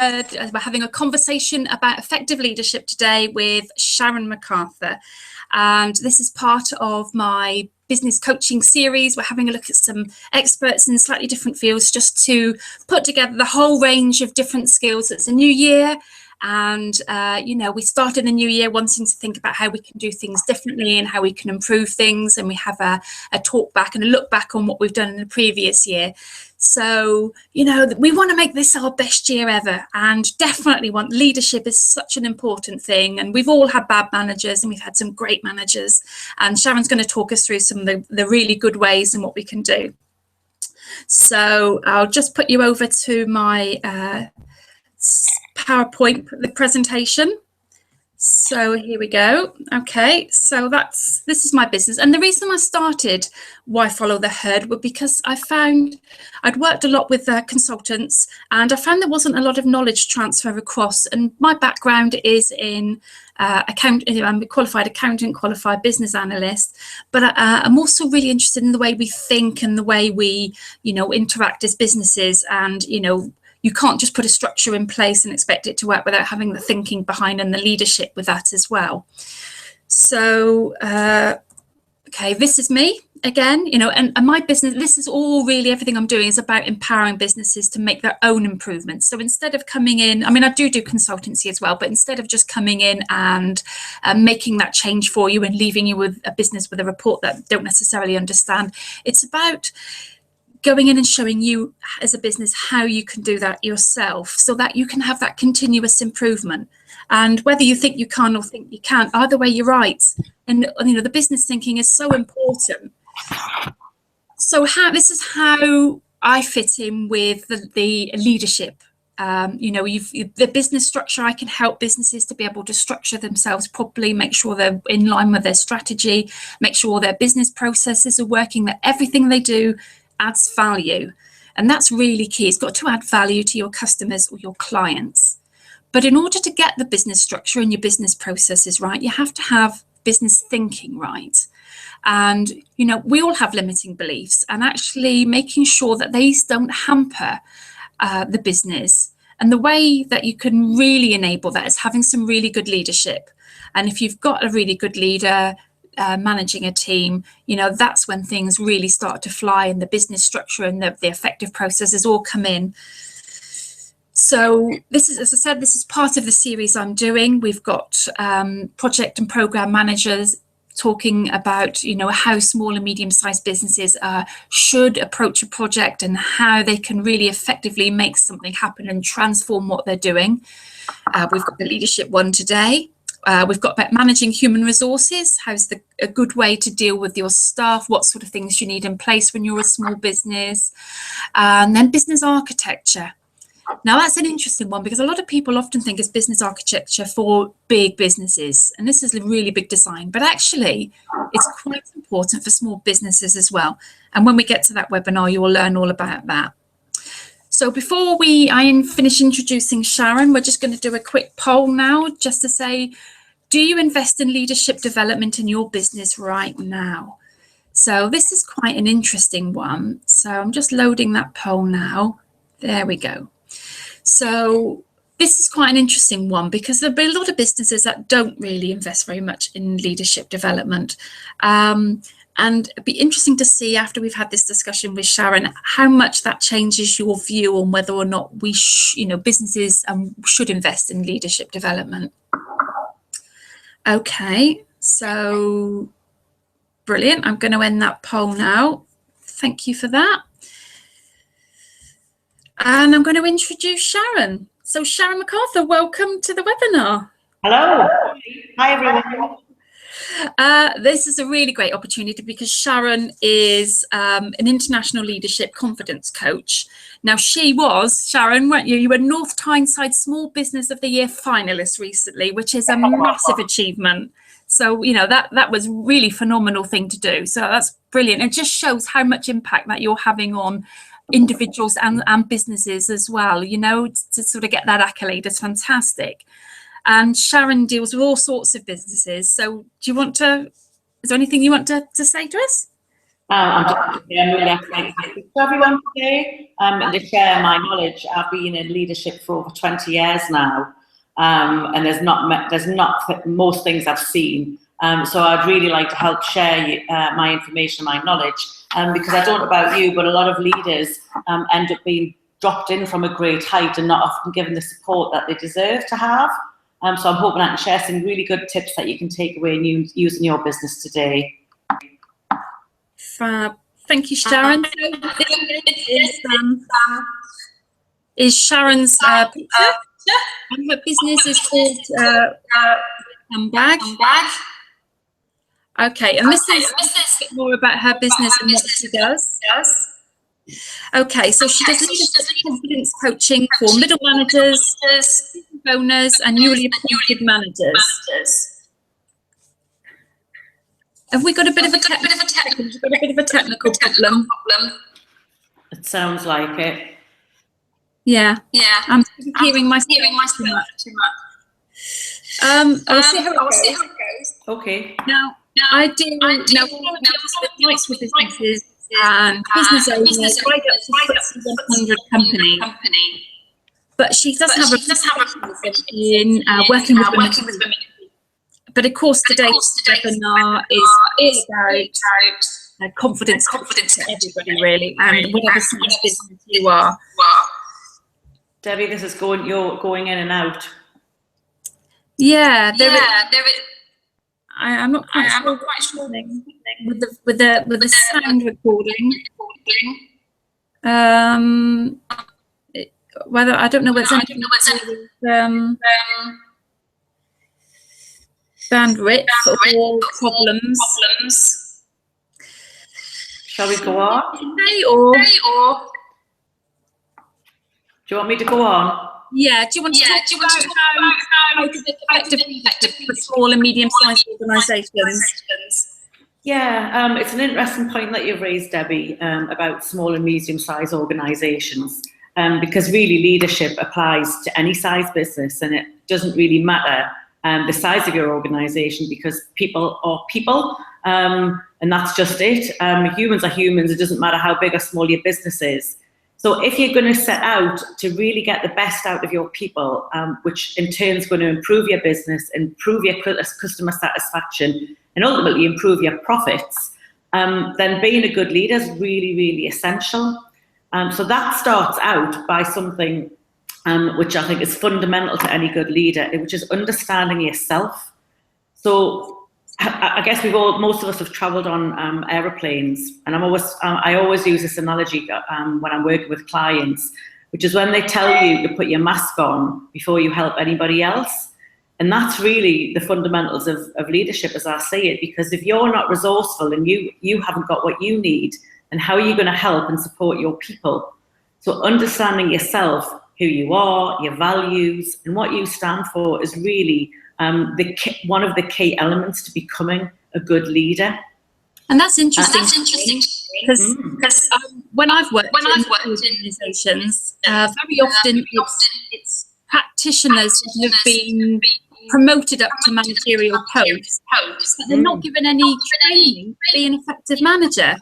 We're having a conversation about effective leadership today with Sharon MacArthur. And this is part of my business coaching series. We're having a look at some experts in slightly different fields just to put together the whole range of different skills. It's a new year. And, we started the new year wanting to think about how we can do things differently and how we can improve things. And we have a talk back and a look back on what we've done in the previous year. So, we want to make this our best year ever, and definitely want leadership is such an important thing. And we've all had bad managers and we've had some great managers. And Sharon's going to talk us through some of the really good ways and what we can do. So I'll just put you over to my PowerPoint, the presentation. So here we go. Okay, so this is my business. And the reason I started Why Follow the Herd was because I found I'd worked a lot with consultants, and I found there wasn't a lot of knowledge transfer across. And my background is in I'm a qualified accountant, qualified business analyst, but I'm also really interested in the way we think and the way we, interact as businesses. And, you can't just put a structure in place and expect it to work without having the thinking behind and the leadership with that as well. So, okay, this is me again, and my business, this is all really everything I'm doing is about empowering businesses to make their own improvements. So instead of coming in, I do consultancy as well, but instead of just coming in and making that change for you and leaving you with a business with a report that don't necessarily understand, it's about going in and showing you as a business how you can do that yourself so that you can have that continuous improvement. And whether you think you can or think you can't, either way, you're right. And, the business thinking is so important. So this is how I fit in with the leadership. The business structure, I can help businesses to be able to structure themselves properly, make sure they're in line with their strategy, make sure their business processes are working, that everything they do adds value. And that's really key. It's got to add value to your customers or your clients. But in order to get the business structure and your business processes right, you have to have business thinking right. And, we all have limiting beliefs, and actually making sure that these don't hamper the business. And the way that you can really enable that is having some really good leadership. And if you've got a really good leader, managing a team, that's when things really start to fly, and the business structure and the effective processes all come in. So this is, as I said, this is part of the series I'm doing. We've got project and program managers talking about, how small and medium-sized businesses should approach a project and how they can really effectively make something happen and transform what they're doing. We've got the leadership one today. We've got about managing human resources. How's a good way to deal with your staff? What sort of things you need in place when you're a small business? And then business architecture. Now, that's an interesting one because a lot of people often think it's business architecture for big businesses. And this is a really big design, but actually it's quite important for small businesses as well. And when we get to that webinar, you will learn all about that. So before I finish introducing Sharon, we're just going to do a quick poll now just to say, do you invest in leadership development in your business right now? So this is quite an interesting one. So I'm just loading that poll now. There we go. So this is quite an interesting one because there'll be a lot of businesses that don't really invest very much in leadership development. And it'd be interesting to see after we've had this discussion with Sharon, how much that changes your view on whether or not businesses should invest in leadership development. Okay, so brilliant. I'm going to end that poll now. Thank you for that. And I'm going to introduce Sharon. So Sharon MacArthur, welcome to the webinar. Hello. Hi, everyone. This is a really great opportunity because Sharon is an international leadership confidence coach. Now, Sharon, weren't you? You were North Tyneside Small Business of the Year finalist recently, which is a massive achievement. So, that was really phenomenal thing to do. So that's brilliant. It just shows how much impact that you're having on individuals and businesses as well, to sort of get that accolade is fantastic. And Sharon deals with all sorts of businesses. So is there anything you want to say to us? I'm really excited to speak to everyone today and to share my knowledge. I've been in leadership for over 20 years now, and there's not most things I've seen. So I'd really like to help share my information, my knowledge, because I don't know about you, but a lot of leaders end up being dropped in from a great height and not often given the support that they deserve to have. So I'm hoping I can share some really good tips that you can take away and use in your business today. Fab. Thank you, Sharon. Is Sharon's picture, and her business is called Bag. Okay, and this is a bit more about her business and what she does. Okay, so she does leadership confidence coaching for middle managers, business owners, and newly appointed managers. Have we got a bit of a technical problem? It sounds like it. Yeah. I'm hearing myself too much. I'll see how it goes. Okay. Now, I do with micro businesses and business owners right up to 100 company. But she doesn't have a in working with women. But of course, today's webinar is all about confidence to everybody, really, and whatever size business you are. Debbie, this is you're going in and out. Yeah, I'm not quite sure with the sound recording. Whether I don't know what's anything bandwidth or problems. Shall we go on? Or do you want me to go on? Yeah. Do you want to talk about how to be effective for small and medium-sized organisations? Yeah, it's an interesting point that you've raised, Debbie, about small and medium-sized organisations, because really leadership applies to any size business, and it doesn't really matter the size of your organisation, because people are people, and that's just it. Humans are humans. It doesn't matter how big or small your business is. So if you're going to set out to really get the best out of your people, which in turn is going to improve your business, improve your customer satisfaction, and ultimately improve your profits, then being a good leader is really, really essential. So that starts out by something which I think is fundamental to any good leader, which is understanding yourself. So I guess most of us have travelled on aeroplanes, and I always use this analogy when I'm working with clients, which is when they tell you to put your mask on before you help anybody else. And that's really the fundamentals of leadership, as I see it, because if you're not resourceful and you haven't got what you need, then how are you going to help and support your people? So understanding yourself, who you are, your values, and what you stand for is really one of the key elements to becoming a good leader. And that's interesting because when I've worked in organisations, very often it's practitioners who have been promoted up to managerial posts, but they're not given any training to be an effective manager.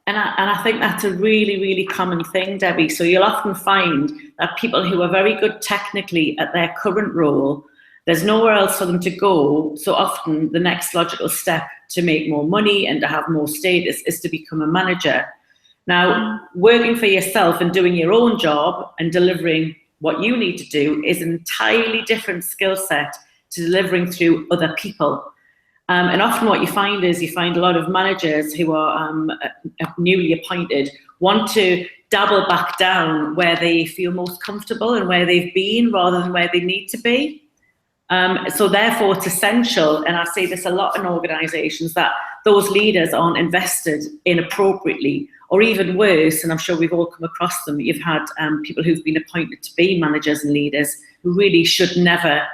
And I think that's a really, really common thing, Debbie. So you'll often find that people who are very good technically at their current role, there's nowhere else for them to go. So often the next logical step to make more money and to have more status is to become a manager. Now, working for yourself and doing your own job and delivering what you need to do is an entirely different skill set to delivering through other people. And often what you find is a lot of managers who are newly appointed want to dabble back down where they feel most comfortable and where they've been rather than where they need to be. So therefore it's essential, and I see this a lot in organisations, that those leaders aren't invested in appropriately, or even worse, and I'm sure we've all come across them, you've had people who've been appointed to be managers and leaders who really should never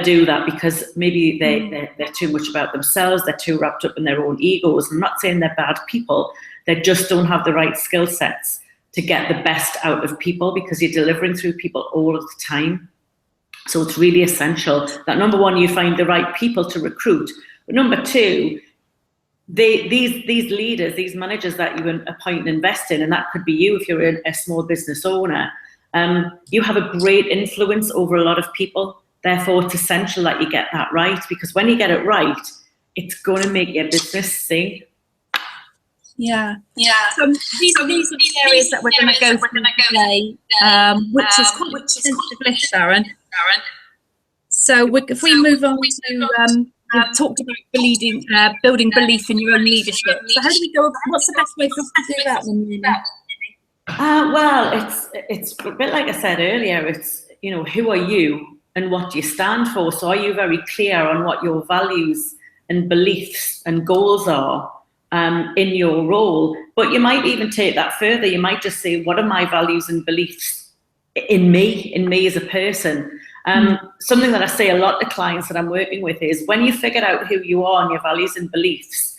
do that, because maybe they're too much about themselves, they're too wrapped up in their own egos. I'm not saying they're bad people, they just don't have the right skill sets to get the best out of people, because you're delivering through people all of the time. So it's really essential that, number one, you find the right people to recruit, but number two, these leaders, these managers that you appoint and invest in, and that could be you if you're a small business owner, you have a great influence over a lot of people. Therefore, it's essential that you get that right, because when you get it right, it's going to make your business sing. Yeah. So these are the areas that we're going to go through today, which is quite extensive list, Sharon. So if we move on to, we've talked about building belief in your own leadership. So how do we go? What's the best way for us to do that, then? Well, it's a bit like I said earlier. It's, who are you and what do you stand for? So are you very clear on what your values and beliefs and goals are in your role? But you might even take that further. You might just say, what are my values and beliefs in me as a person? Something that I say a lot to clients that I'm working with is, when you figure out who you are and your values and beliefs,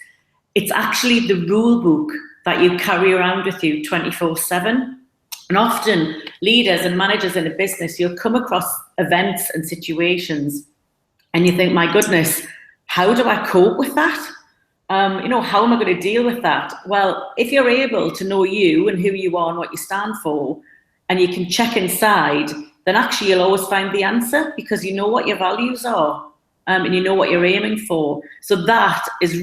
it's actually the rule book that you carry around with you 24/7. And often leaders and managers in a business, you'll come across events and situations and you think, my goodness, how do I cope with that? How am I going to deal with that? Well, if you're able to know you and who you are and what you stand for, and you can check inside, then actually you'll always find the answer, because you know what your values are, and you know what you're aiming for. So that is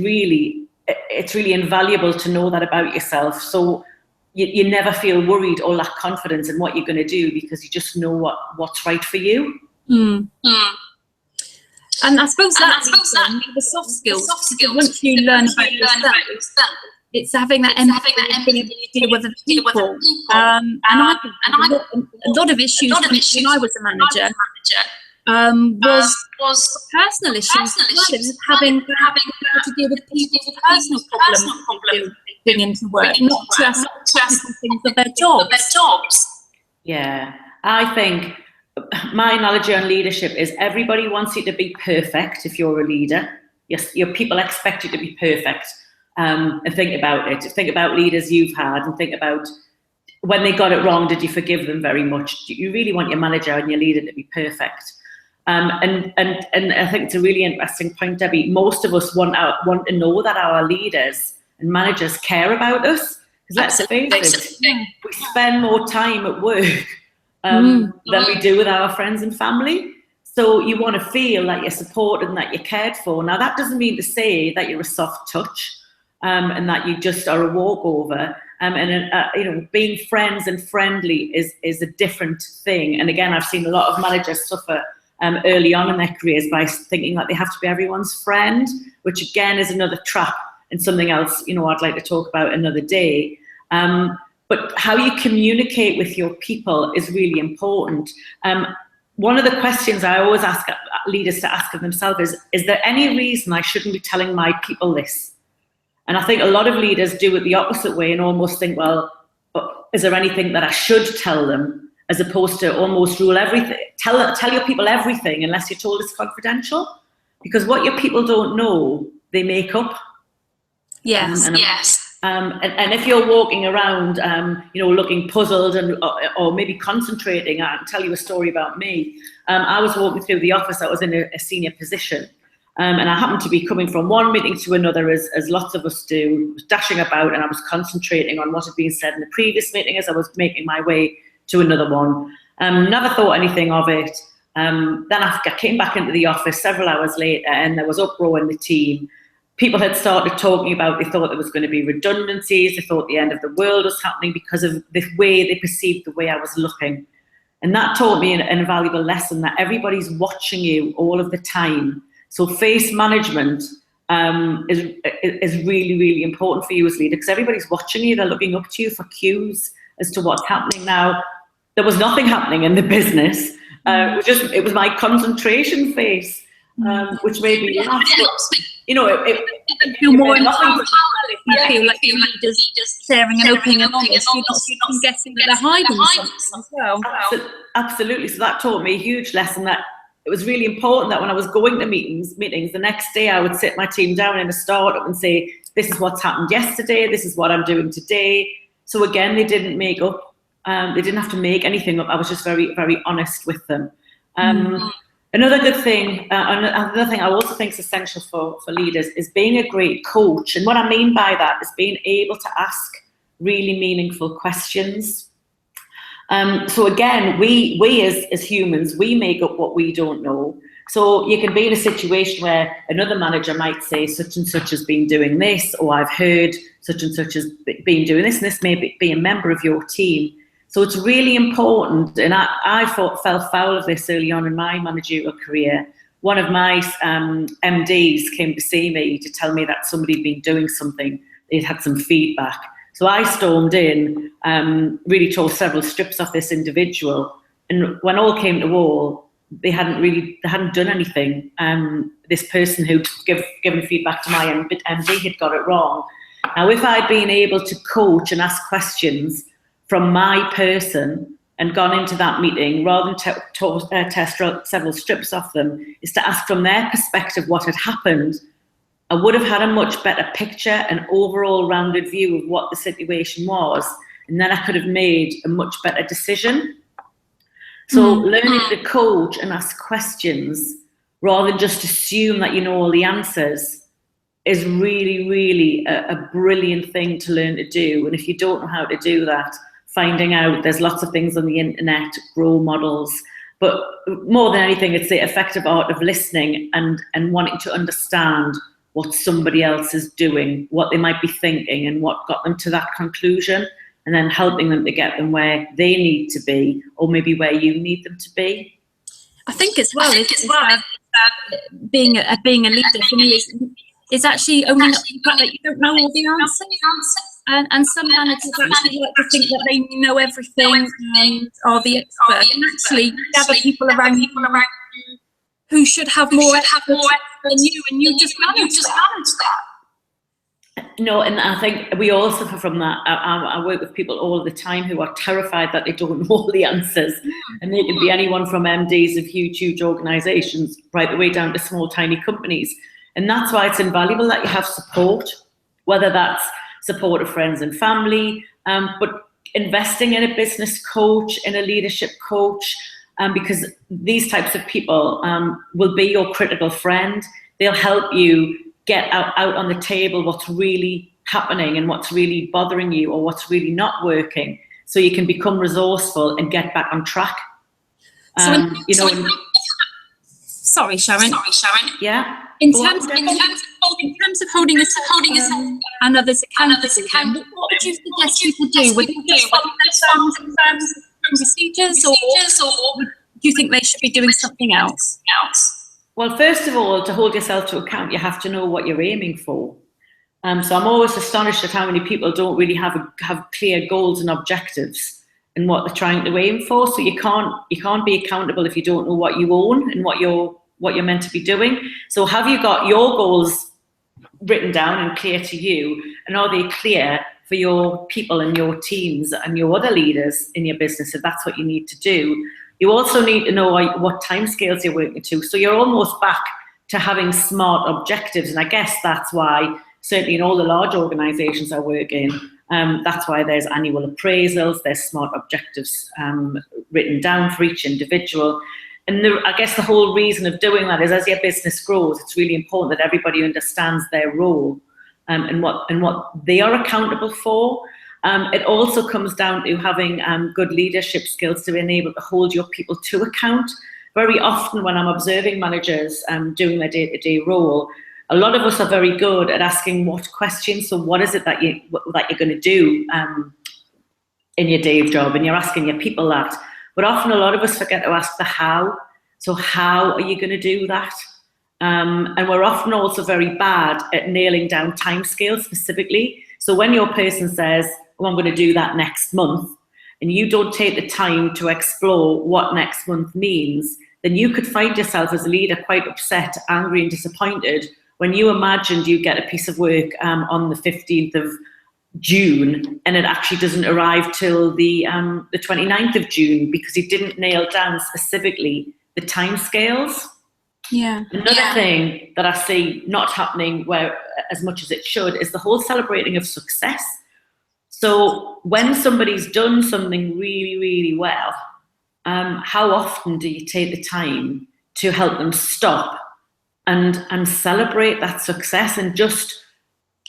it's really invaluable to know that about yourself. So you never feel worried or lack confidence in what you're going to do, because you just know what's right for you. And I suppose that the soft skills. Once you learn about yourself, it's having that empathy, being able to deal with other people. And I think a lot of issues when I was a manager was personal issues. It was having to deal with people's personal problems going into work, not just things of their jobs. Yeah, I think my analogy on leadership is, everybody wants you to be perfect if you're a leader. Yes, your people expect you to be perfect. And think about it. Think about leaders you've had, and think about, when they got it wrong, did you forgive them very much? Do you really want your manager and your leader to be perfect? And I think it's a really interesting point, Debbie. Most of us want to know that our leaders and managers care about us. Because let's face it, we spend more time at work than we do with our friends and family. So you want to feel that you're supported and that you're cared for. Now, that doesn't mean to say that you're a soft touch, and that you just are a walkover. Being friends and friendly is a different thing. And again, I've seen a lot of managers suffer early on in their careers by thinking that they have to be everyone's friend, which again is another trap and something else, I'd like to talk about another day. But how you communicate with your people is really important. One of the questions I always ask leaders to ask of themselves is there any reason I shouldn't be telling my people this? And I think a lot of leaders do it the opposite way and almost think, well, is there anything that I should tell them, as opposed to almost rule everything. Tell your people everything unless you're told it's confidential, because what your people don't know, they make up. Yes. And if you're walking around, looking puzzled or maybe concentrating, I can tell you a story about me. I was walking through the office. I was in a senior position. And I happened to be coming from one meeting to another, as lots of us do, dashing about, and I was concentrating on what had been said in the previous meeting as I was making my way to another one. Never thought anything of it. Then I came back into the office several hours later, and there was uproar in the team. People had started talking about, they thought there was going to be redundancies, they thought the end of the world was happening because of the way they perceived the way I was looking. And that taught me an invaluable lesson, that everybody's watching you all of the time. So face management is really, really important for you as leader, because everybody's watching you. They're looking up to you for cues as to what's happening. Now, there was nothing happening in the business. It was my concentration face, which made me laugh. It feel more empowered if you feel like your leaders sharing and opening and honest. You're not guessing that they're hiding something as well. Absolutely. So that taught me a huge lesson, that it was really important that when I was going to meetings, the next day I would sit my team down in a startup and say, this is what's happened yesterday, this is what I'm doing today. So again, they didn't make up, they didn't have to make anything up. I was just very, very honest with them. Another good thing, another thing I also think is essential for leaders is being a great coach. And what I mean by that is being able to ask really meaningful questions. So again, we as humans, we make up what we don't know. So you can be in a situation where another manager might say such and such has been doing this, or I've heard such and such has been doing this, and this may be a member of your team. So it's really important, and I fell foul of this early on in my managerial career. One of my MDs came to see me to tell me that somebody had been doing something, they'd had some feedback. So I stormed in, really tore several strips off this individual, and when all came to all, they hadn't done anything. This person who'd given feedback to my MD had got it wrong. Now, if I'd been able to coach and ask questions from my person and gone into that meeting, rather than test several strips off them, is to ask from their perspective what had happened, I would have had a much better picture, an overall rounded view of what the situation was, and then I could have made a much better decision. So learning to coach and ask questions rather than just assume that you know all the answers is really, really a brilliant thing to learn to do. And if you don't know how to do that, finding out there's lots of things on the internet, role models, but more than anything, it's the effective art of listening and wanting to understand what somebody else is doing, what they might be thinking, and what got them to that conclusion, and then helping them to get them where they need to be, or maybe where you need them to be. I think as well, being a leader for me is actually owning up to the fact that you don't know all the answers. And some managers actually like to think that they know everything and are the expert. And actually gather people around you who should have more effort than you, and you just manage that. No, and I think we all suffer from that. I work with people all the time who are terrified that they don't know all the answers. And they can be anyone from MDs of huge organisations right the way down to small, tiny companies. And that's why it's invaluable that you have support, whether that's support of friends and family, but investing in a business coach, in a leadership coach, because these types of people will be your critical friend. They'll help you get out on the table what's really happening and what's really bothering you or what's really not working, so you can become resourceful and get back on track. Sorry, Sharon. Yeah. In terms of holding us and others accountable, what would you suggest people do? Would you just procedures, or do you think they should be doing something else? Well, first of all, to hold yourself to account, you have to know what you're aiming for. So I'm always astonished at how many people don't really have clear goals and objectives and what they're trying to aim for. So you can't be accountable if you don't know what you own and what you're meant to be doing. So have you got your goals written down and clear to you, and are they clear for your people and your teams and your other leaders in your business, if that's what you need to do? You also need to know what timescales you're working to. So you're almost back to having smart objectives. And I guess that's why, certainly in all the large organizations I work in, that's why there's annual appraisals, there's smart objectives written down for each individual. And I guess the whole reason of doing that is, as your business grows, it's really important that everybody understands their role and what they are accountable for. It also comes down to having good leadership skills to be able to hold your people to account. Very often when I'm observing managers doing their day-to-day role, a lot of us are very good at asking what questions. So what is it that you're going to do in your day job? And you're asking your people that. But often a lot of us forget to ask the how. So how are you going to do that? And we're often also very bad at nailing down timescales specifically. So when your person says, oh, I'm going to do that next month, and you don't take the time to explore what next month means, then you could find yourself as a leader quite upset, angry and disappointed when you imagined you get a piece of work on the 15th of June and it actually doesn't arrive till the 29th of June because you didn't nail down specifically the timescales. Yeah. Another thing that I see not happening where as much as it should is the whole celebrating of success. So when somebody's done something really, really well, how often do you take the time to help them stop and celebrate that success and just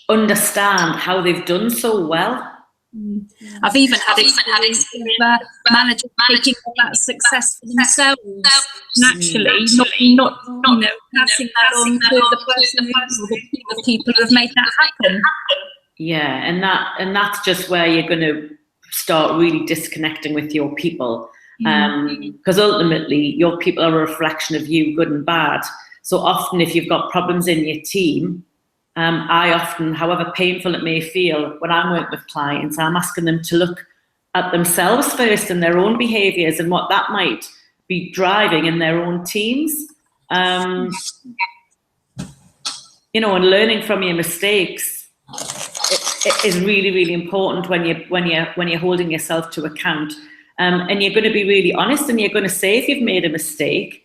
understand how they've done so well. I've even had experience of managers taking on that success for themselves naturally, not passing that on to the person or the people who have made that happen. Yeah, and that's just where you're going to start really disconnecting with your people, because ultimately your people are a reflection of you, good and bad. So often, if you've got problems in your team, I often, however painful it may feel, when I'm working with clients, I'm asking them to look at themselves first and their own behaviours and what that might be driving in their own teams. And learning from your mistakes is really, really important when you're holding yourself to account. And you're going to be really honest, and you're going to say if you've made a mistake.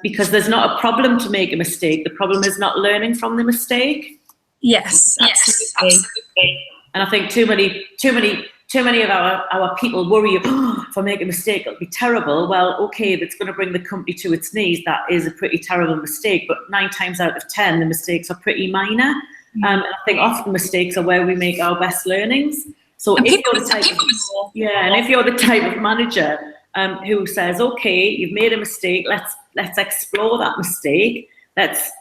Because there's not a problem to make a mistake. The problem is not learning from the mistake. Yes, absolutely. And I think too many of our people worry, if I make a mistake, it'll be terrible. Well, okay, if it's going to bring the company to its knees, that is a pretty terrible mistake. But 9 times out of 10, the mistakes are pretty minor. And I think often mistakes are where we make our best learnings. So if you're the type of manager who says, okay, you've made a mistake, let's explore that mistake, let's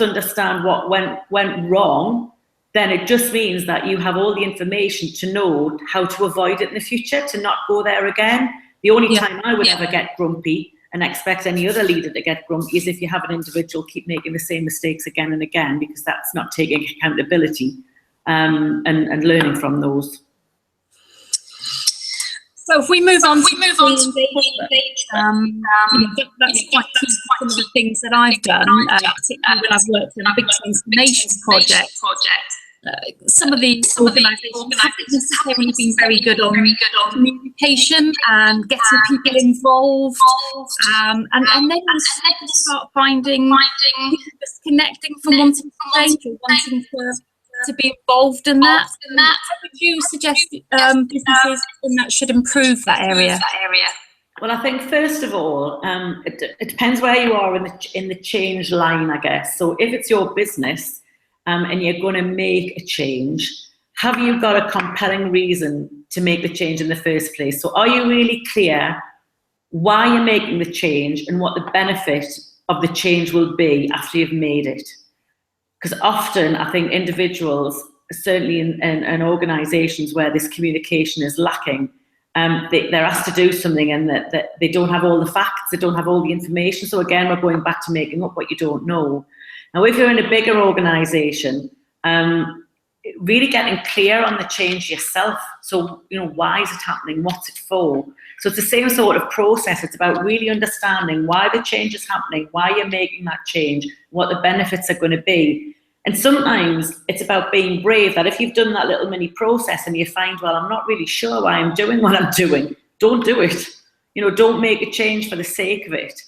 understand what went wrong, then it just means that you have all the information to know how to avoid it in the future, to not go there again. The only time I would ever get grumpy and expect any other leader to get grumpy is if you have an individual keep making the same mistakes again and again, because that's not taking accountability and learning from those. So if we move on to engagement, that's quite key to some of the things that I've done, particularly when I've worked on a big transformation project. Some of these organisations haven't necessarily been very good on communication and getting people involved, and then you start finding people disconnecting from wanting to change or wanting to be involved in that. How would you suggest businesses that should improve that area? Well, I think first of all, it depends where you are in the change line, I guess. So if it's your business and you're going to make a change, have you got a compelling reason to make the change in the first place? So are you really clear why you're making the change and what the benefit of the change will be after you've made it? Because often I think individuals, certainly in organisations where this communication is lacking, they're asked to do something and that they don't have all the facts, they don't have all the information. So again, we're going back to making up what you don't know. Now, if you're in a bigger organisation, really getting clear on the change yourself. So, why is it happening? What's it for? So it's the same sort of process. It's about really understanding why the change is happening, why you're making that change, what the benefits are going to be. And sometimes it's about being brave, that if you've done that little mini process and you find, well, I'm not really sure why I'm doing what I'm doing, don't do it. Don't make a change for the sake of it.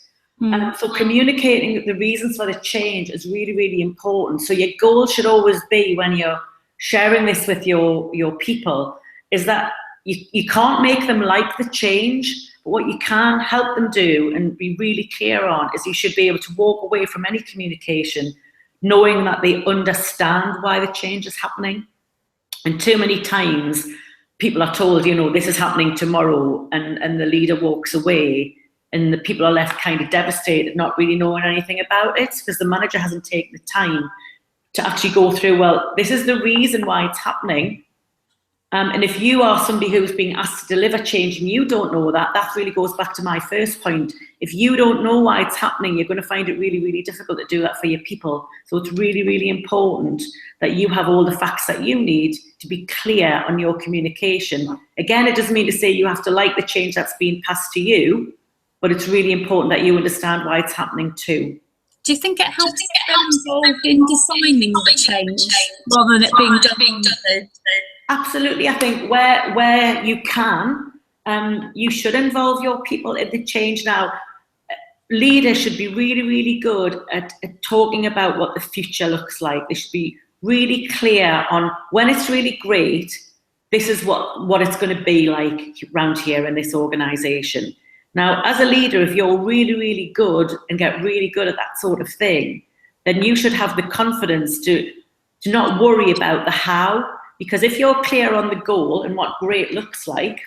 So communicating the reasons for the change is really, really important. So your goal should always be, when you're sharing this with your people, is that you can't make them like the change, but what you can help them do and be really clear on is you should be able to walk away from any communication knowing that they understand why the change is happening. And too many times people are told, this is happening tomorrow, and the leader walks away and the people are left kind of devastated, not really knowing anything about it, because the manager hasn't taken the time to actually go through, well, this is the reason why it's happening. And if you are somebody who's being asked to deliver change and you don't know that really goes back to my first point. If you don't know why it's happening, you're going to find it really, really difficult to do that for your people. So it's really, really important that you have all the facts that you need to be clear on your communication. Again, it doesn't mean to say you have to like the change that's being passed to you, but it's really important that you understand why it's happening too. Do you think it helps to get involved in designing the change rather than it being done? Absolutely. I think where you can, you should involve your people in the change. Now, leaders should be really, really good at talking about what the future looks like. They should be really clear on when it's really great, this is what it's going to be like around here in this organisation. Now, as a leader, if you're really, really good and get really good at that sort of thing, then you should have the confidence to not worry about the how, because if you're clear on the goal and what great looks like,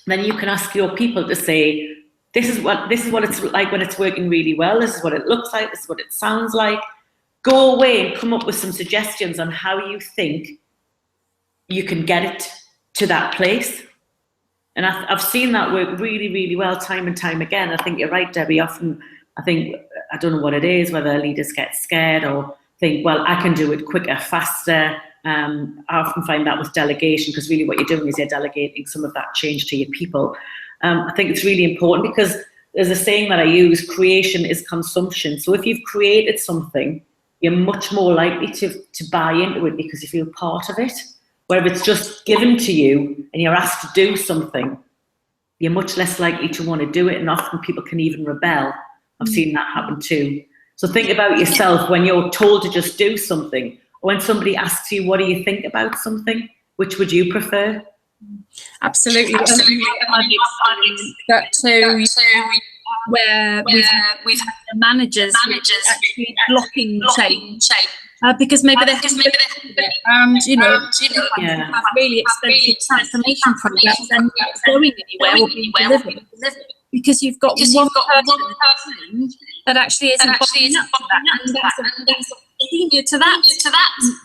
then you can ask your people to say, this is what it's like when it's working really well, this is what it looks like, this is what it sounds like. Go away and come up with some suggestions on how you think you can get it to that place. And I've seen that work really, really well time and time again. I think you're right, Debbie. Often, I don't know what it is, whether leaders get scared or think, well, I can do it quicker, faster. I often find that with delegation, because really what you're doing is you're delegating some of that change to your people. I think it's really important, because there's a saying that I use, creation is consumption. So if you've created something, you're much more likely to buy into it because you feel part of it. Where if it's just given to you and you're asked to do something, you're much less likely to want to do it, and often people can even rebel. I've seen that happen too. So think about yourself when you're told to just do something, or when somebody asks you, what do you think about something? Which would you prefer? Absolutely. That too, where we've had the managers actually blocking change. Because maybe they're and have really expensive transformation programs and not going anywhere or being delivered, because you've got one person that actually isn't buying up to that, and that's senior to that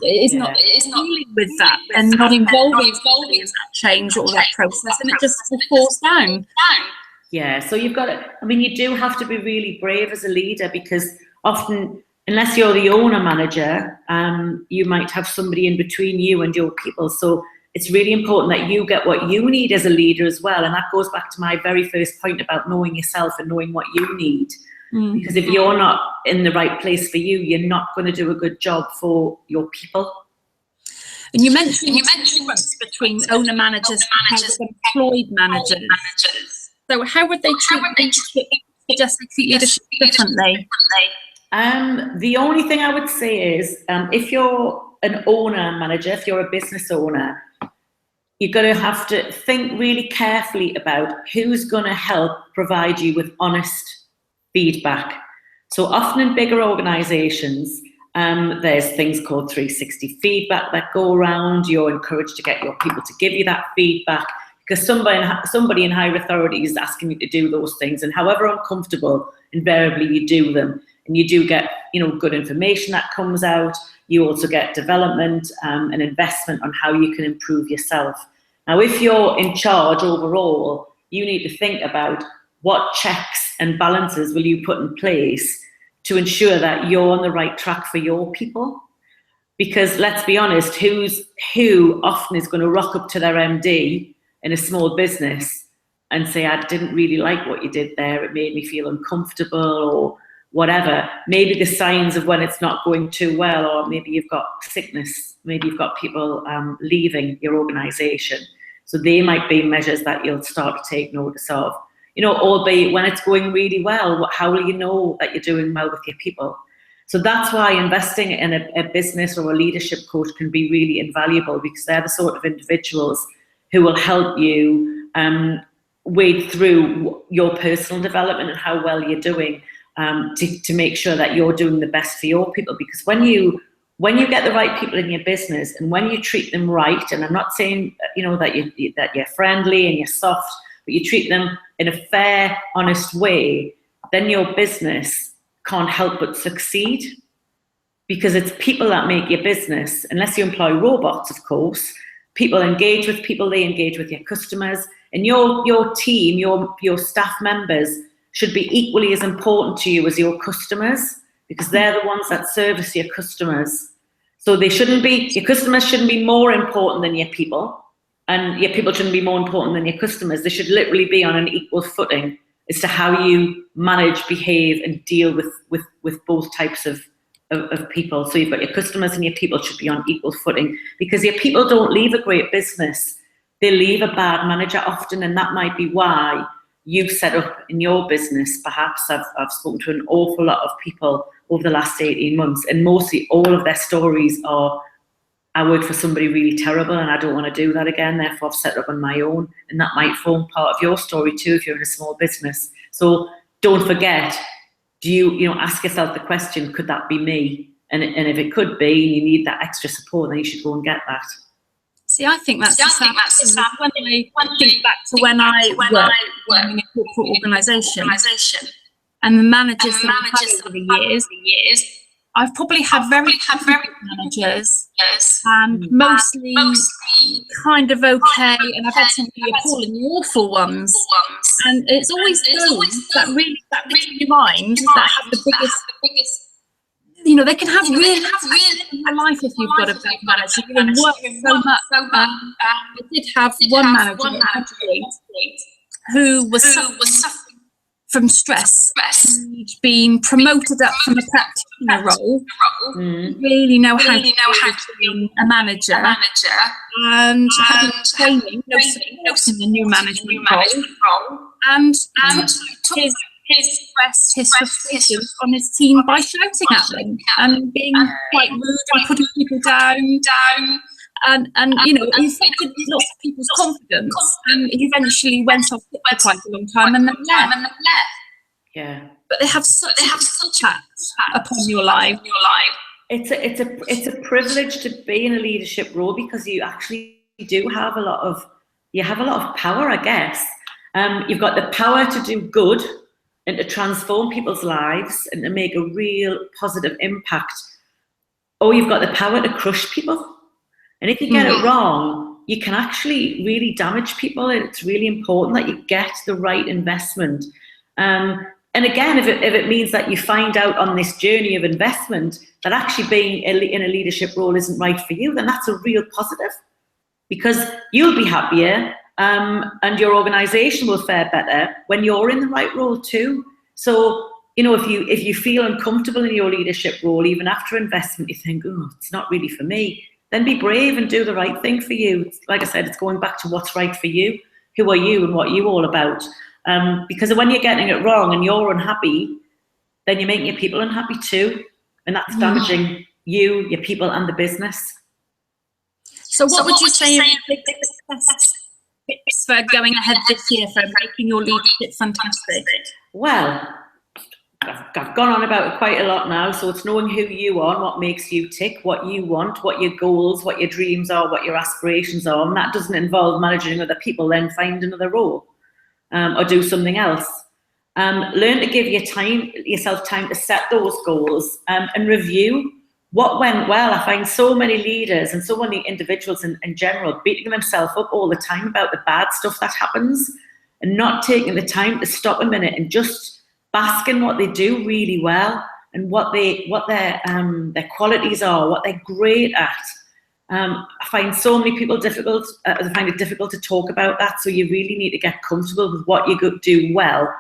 is not dealing with that and not involving in that change or that process, and it just falls down. Yeah, so you've got to, you do have to be really brave as a leader, because often, unless you're the owner manager, you might have somebody in between you and your people. So it's really important that you get what you need as a leader as well. And that goes back to my very first point about knowing yourself and knowing what you need. Because if you're not in the right place for you, you're not going to do a good job for your people. And you mentioned the difference between owner managers and employed managers. So how would they treat leadership, leadership differently? The only thing I would say is, if you're an owner manager, if you're a business owner, you're going to have to think really carefully about who's going to help provide you with honest feedback. So often in bigger organisations, there's things called 360 feedback that go around. You're encouraged to get your people to give you that feedback, because somebody in higher authority is asking you to do those things, and however uncomfortable, invariably you do them. And you do get, good information that comes out. You also get development and investment on how you can improve yourself. Now, if you're in charge overall, you need to think about what checks and balances will you put in place to ensure that you're on the right track for your people. Because let's be honest, who often is going to rock up to their MD in a small business and say, I didn't really like what you did there, it made me feel uncomfortable, or whatever. Maybe the signs of when it's not going too well, or maybe you've got sickness, maybe you've got people leaving your organisation. So they might be measures that you'll start to take notice of. Albeit when it's going really well, how will you know that you're doing well with your people? So that's why investing in a business or a leadership coach can be really invaluable, because they're the sort of individuals who will help you wade through your personal development and how well you're doing, to make sure that you're doing the best for your people. Because when you get the right people in your business, and when you treat them right, and I'm not saying that you're friendly and you're soft, but you treat them in a fair, honest way, then your business can't help but succeed. Because it's people that make your business, unless you employ robots, of course. People engage with people, they engage with your customers, and your team, your staff members should be equally as important to you as your customers, because they're the ones that service your customers. So your customers shouldn't be more important than your people, and your people shouldn't be more important than your customers. They should literally be on an equal footing as to how you manage, behave, and deal with both types of people. So you've got your customers and your people should be on equal footing, because your people don't leave a great business. They leave a bad manager often, and that might be why you've set up in your business. Perhaps I've spoken to an awful lot of people over the last 18 months, and mostly all of their stories are I worked for somebody really terrible and I don't want to do that again, therefore I've set up on my own. And that might form part of your story too if you're in a small business. So don't forget, do you ask yourself the question, could that be me? And if it could be, and you need that extra support, then you should go and get that. See, I think that's the sad when I think back to when I worked in a corporate organisation and the managers that I've had over the years, I've probably had very good managers and mostly kind of okay, and I've had some really appalling, awful ones. And it's always those that really in your mind that have the biggest. They can have really in your life if you've got a bad manager. You can work so much. I did have one manager at one point who was suffering from stress. He'd been promoted up from a practitioner role. Really know how to be a manager. And having training, supporting the new management role. And took his stress, his frustration on his team by shouting at them and being quite rude and putting people down. And it affected lots of people's confidence. And he eventually went off for quite a long time and then left. Yeah. But they have such impact upon your life. It's a privilege to be in a leadership role because you actually do have a lot of power, I guess. You've got the power to do good and to transform people's lives and to make a real positive impact. Or you've got the power to crush people. And if you get it wrong, you can actually really damage people. And it's really important that you get the right investment. And again, if it means that you find out on this journey of investment that actually being in a leadership role isn't right for you, then that's a real positive because you'll be happier and your organisation will fare better when you're in the right role too. So, if you feel uncomfortable in your leadership role, even after investment, you think, oh, it's not really for me, then be brave and do the right thing for you. Like I said, it's going back to what's right for you. Who are you and what are you all about? Because when you're getting it wrong and you're unhappy, then you're making your people unhappy too. And that's damaging you, your people and the business. So what would you say is the biggest tips for going ahead this year for making your leadership fantastic? Well, I've gone on about it quite a lot now. So it's knowing who you are, what makes you tick, what you want, what your goals, what your dreams are, what your aspirations are. And that doesn't involve managing other people, then find another role. Or do something else. Learn to give yourself time to set those goals and review what went well. I find so many leaders and so many individuals in general beating themselves up all the time about the bad stuff that happens and not taking the time to stop a minute and just bask in what they do really well and what their qualities are, what they're great at. I find so many people find it difficult to talk about that. So you really need to get comfortable with what you do well.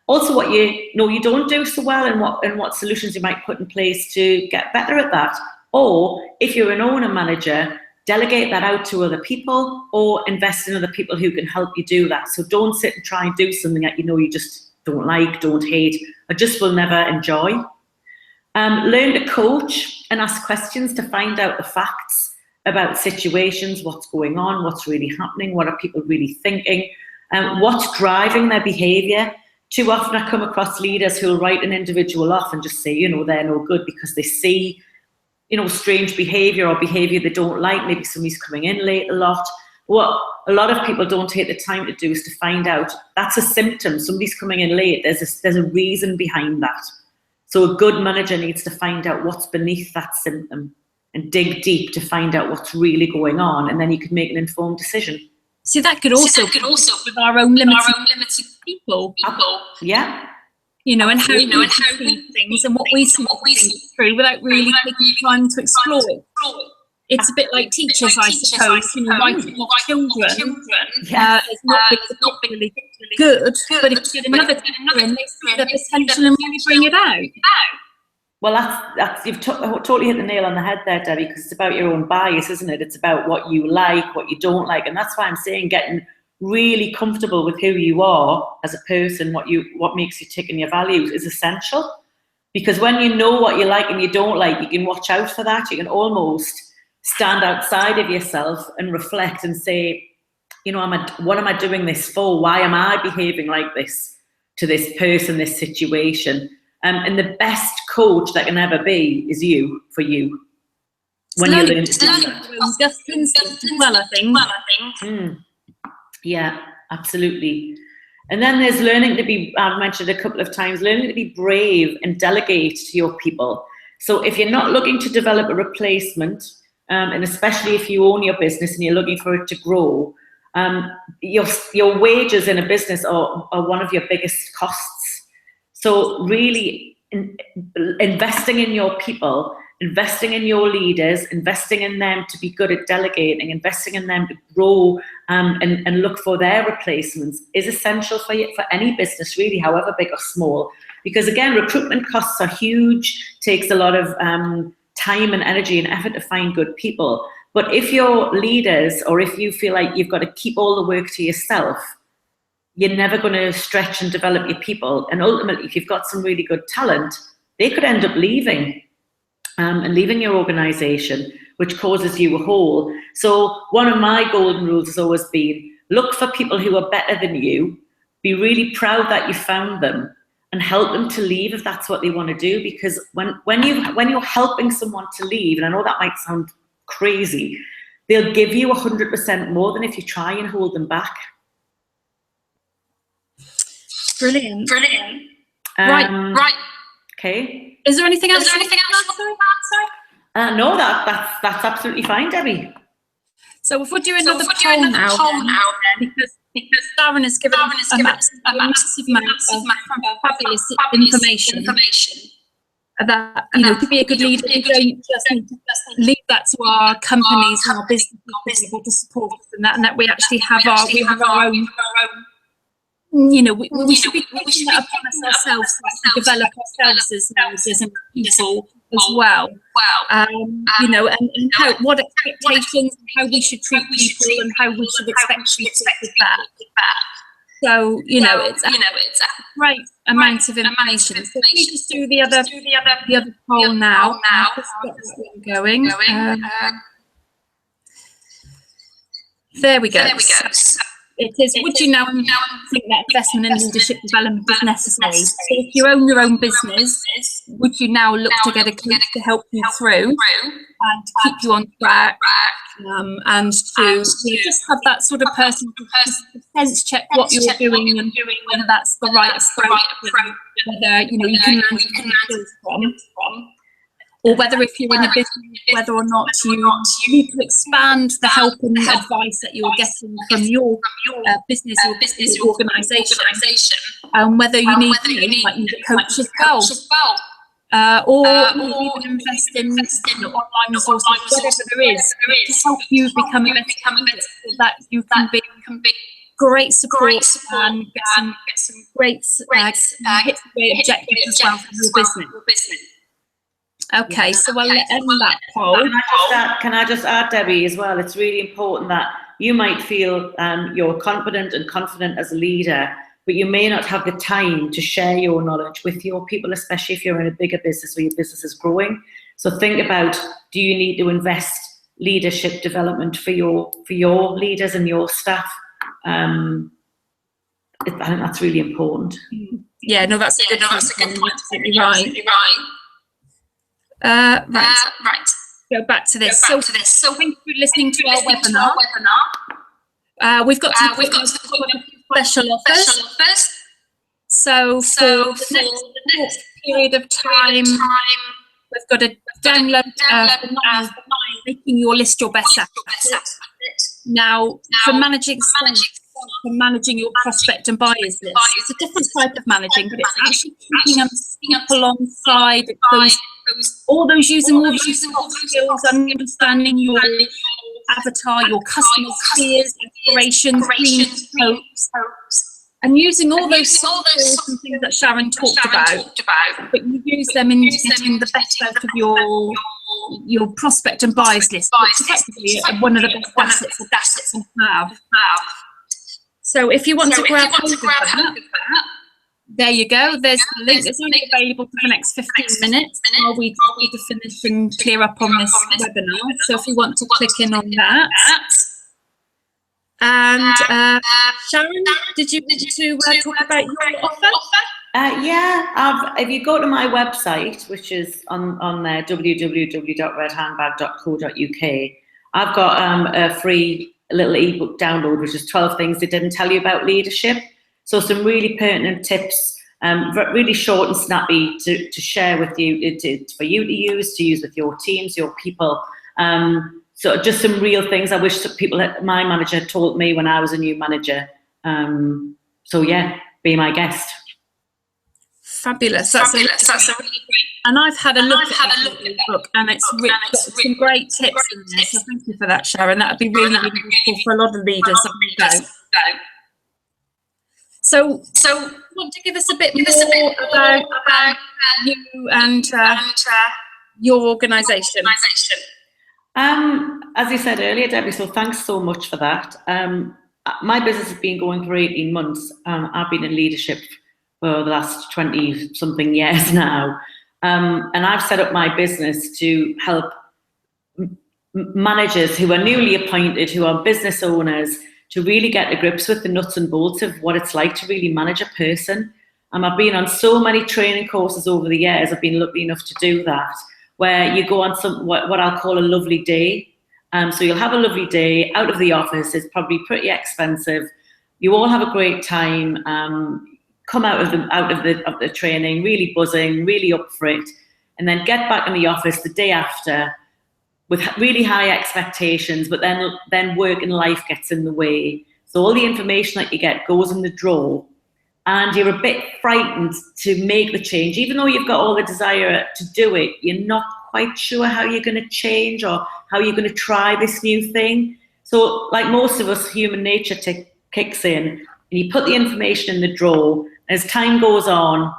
Also, what you don't do so well, and what solutions you might put in place to get better at that. Or if you're an owner manager, delegate that out to other people, or invest in other people who can help you do that. So don't sit and try and do something that you just don't like, don't hate, or just will never enjoy. Learn to coach and ask questions to find out the facts about situations, what's going on, what's really happening, what are people really thinking, what's driving their behaviour. Too often I come across leaders who'll write an individual off and just say, they're no good because they see, strange behaviour or behaviour they don't like. Maybe somebody's coming in late a lot. What a lot of people don't take the time to do is to find out that's a symptom. Somebody's coming in late. There's a reason behind that. So a good manager needs to find out what's beneath that symptom and dig deep to find out what's really going on, and then you can make an informed decision. See, that could also be with our own limited people. Yeah. And how we see things and what we see through without really taking time to explore it. It's a bit like teachers, I suppose, writing off children. It's not particularly good, but if you get another teacher in, they see the potential and really bring it out. Well, that's you've totally hit the nail on the head there, Debbie, because it's about your own bias, isn't it? It's about what you like, what you don't like, and that's why I'm saying getting really comfortable with who you are as a person, what makes you tick and your values is essential. Because when you know what you like and you don't like, you can watch out for that. You can almost stand outside of yourself and reflect and say, you know, what am I doing this for? Why am I behaving like this to this person, this situation? And the best coach that can ever be is you, for you. When you learn to do that. Just instinct as well, I think. Yeah, absolutely. And then there's learning to be, I've mentioned a couple of times, learning to be brave and delegate to your people. So if you're not looking to develop a replacement, and especially if you own your business and you're looking for it to grow, your wages in a business are one of your biggest costs. So really investing in your people, investing in your leaders, investing in them to be good at delegating, investing in them to grow and look for their replacements is essential for any business, really, however big or small. Because again, recruitment costs are huge, takes a lot of time and energy and effort to find good people. But if your leaders, or if you feel like you've got to keep all the work to yourself, you're never going to stretch and develop your people. And ultimately, if you've got some really good talent, they could end up leaving and leaving your organization, which causes you a hole. So one of my golden rules has always been, look for people who are better than you, be really proud that you found them, and help them to leave if that's what they want to do. Because when you're helping someone to leave, and I know that might sound crazy, they'll give you 100% more than if you try and hold them back. Brilliant. Right. Okay. Is there anything else? No, that's absolutely fine, Debbie. So if we're doing another poll now, because Darren has given a massive amount of fabulous information that, you know, to be a good leader, we don't just need to leave that to our companies and our business people to support us and that we actually have our own. You know, we should be taking that upon us ourselves to develop ourselves as leaders and people as well. You know, and what expectations, and how we should treat people, and how we should expect to be treated back. So, you know, it's a great amount of information. So we just do the other poll now. Just get this one going. There we go. It is, would you now think that investment in leadership development is necessary? So if you own your own business, would you now look to get a coach to help you through and to keep you on track and to just have that sort of person to sense check what you're doing and whether that's the right approach, whether, you know, you can learn from. Or whether if you're in a business, whether or not you need to expand the help and advice that you're getting from your business or business organisation, whether you need a coach as well, or even invest in online resources, whatever there is, to help you become a better leader, so that you can be great support and get some great objectives as well for your business. Okay, so I'll end that poll. Can I just add, Debbie, as well? It's really important that you might feel you're competent and confident as a leader, but you may not have the time to share your knowledge with your people, especially if you're in a bigger business or your business is growing. So think about, do you need to invest leadership development for your leaders and your staff? I think that's really important. Yeah, no, that's a good point. Absolutely right. Right. Go back to this. So thank you for listening to our webinar. We've got to special offers. So for the next period of time, we've got to download making your list your best asset. Now, for managing your prospect and buyers list, it's a different type of managing, but it's actually keeping people alongside all those using all those skills, understanding your avatar, your customers' fears, aspirations, dreams, hopes, and using all those skills and things that Sharon talked about, but you use them in getting the best out of your prospect and buyers list, which is effectively one of the best assets you have. So if you want to grab hold of that, There you go. There's the link. It's only available for the next 15 minutes while we to finish and clear up on this webinar. So if you want to click in on that. And Sharon, did you want to talk about your offer? Yeah, if you go to my website, which is on there, www.redhandbag.co.uk, I've got a free little ebook download, which is 12 things they didn't tell you about leadership. So some really pertinent tips, really short and snappy to share with you, for you to use with your teams, your people. So just some real things I wish that my manager told me when I was a new manager. So yeah, be my guest. Fabulous. That's a really great. And I've had a look at the book, and it's got some great tips in there. So thank you for that, Sharon. That would be really, really useful for a lot of leaders. So want to give us a bit more about you and your organisation? As you said earlier, Debbie, so thanks so much for that. My business has been going for 18 months. I've been in leadership for the last 20-something years now. And I've set up my business to help managers who are newly appointed, who are business owners, to really get to grips with the nuts and bolts of what it's like to really manage a person. I've been on so many training courses over the years. I've been lucky enough to do that, where you go on what I'll call a lovely day. So you'll have a lovely day out of the office. It's probably pretty expensive. You all have a great time. Come out of the training really buzzing, really up for it, and then get back in the office the day after with really high expectations, but then work and life gets in the way. So all the information that you get goes in the drawer, and you're a bit frightened to make the change. Even though you've got all the desire to do it, you're not quite sure how you're going to change or how you're going to try this new thing. So like most of us, human nature kicks in, and you put the information in the drawer. As time goes on,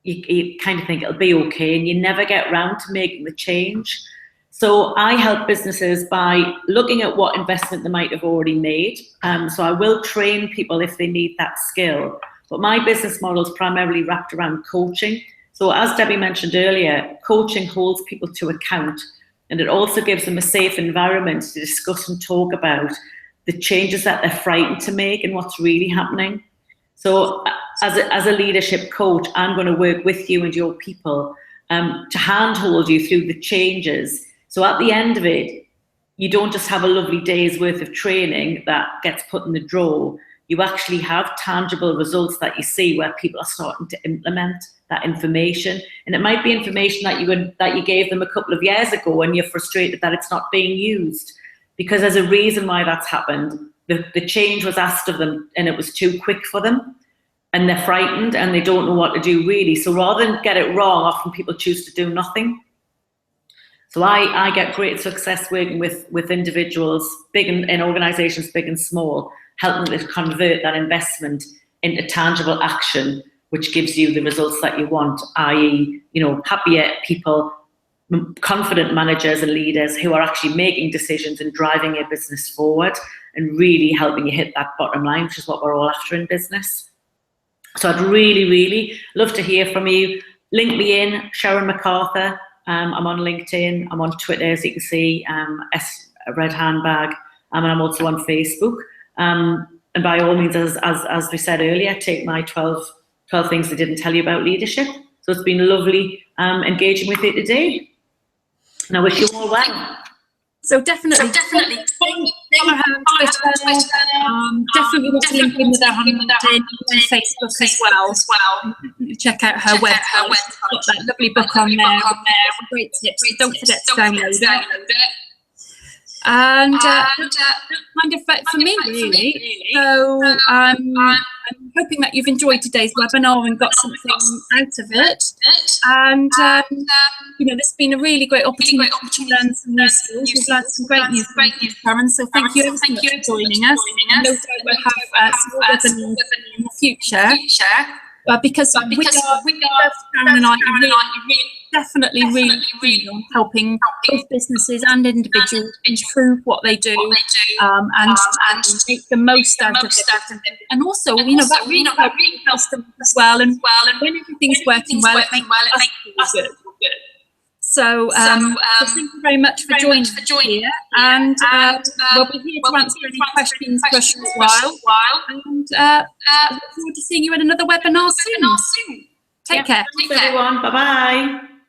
you kind of think it'll be okay, and you never get round to making the change. So I help businesses by looking at what investment they might have already made. So I will train people if they need that skill. But my business model is primarily wrapped around coaching. So as Debbie mentioned earlier, coaching holds people to account, and it also gives them a safe environment to discuss and talk about the changes that they're frightened to make and what's really happening. So as a leadership coach, I'm going to work with you and your people to handhold you through the changes. So at the end of it, you don't just have a lovely day's worth of training that gets put in the drawer. You actually have tangible results that you see where people are starting to implement that information. And it might be information that you gave them a couple of years ago, and you're frustrated that it's not being used. Because there's a reason why that's happened. The change was asked of them and it was too quick for them, and they're frightened and they don't know what to do really. So rather than get it wrong, often people choose to do nothing. So I get great success working with individuals, big in organizations, big and small, helping to convert that investment into tangible action, which gives you the results that you want, i.e., happier people, confident managers and leaders who are actually making decisions and driving your business forward and really helping you hit that bottom line, which is what we're all after in business. So I'd really, really love to hear from you. Link me in, Sharon MacArthur. I'm on LinkedIn. I'm on Twitter, as you can see, Red Handbag, and I'm also on Facebook. And by all means, as we said earlier, take my 12 things they didn't tell you about leadership. So it's been lovely engaging with you today. And I wish you all well. So definitely follow her on Twitter. Definitely want to link in with her on LinkedIn and Facebook as well. Check out her website. She's got that lovely book on there. Great tips. Don't forget to download it. And kind of for me, really. So I'm hoping that you've enjoyed today's webinar and got something out of it. And this has been a really great opportunity to learn some new skills. We've learned some great new things, Karen. So thank you for joining us. No doubt we'll have some more webinars in the future. Because we are, Karen and I, definitely really keen on helping both businesses and individuals improve what they do, and make the most out of it. And also, that really helps customers as well. And when everything's working well, it makes us feel good. So, thank you very much for joining here, and we'll be here to answer any questions for a short while. And look forward to seeing you at another webinar soon. Take care. Thanks, everyone. Bye-bye.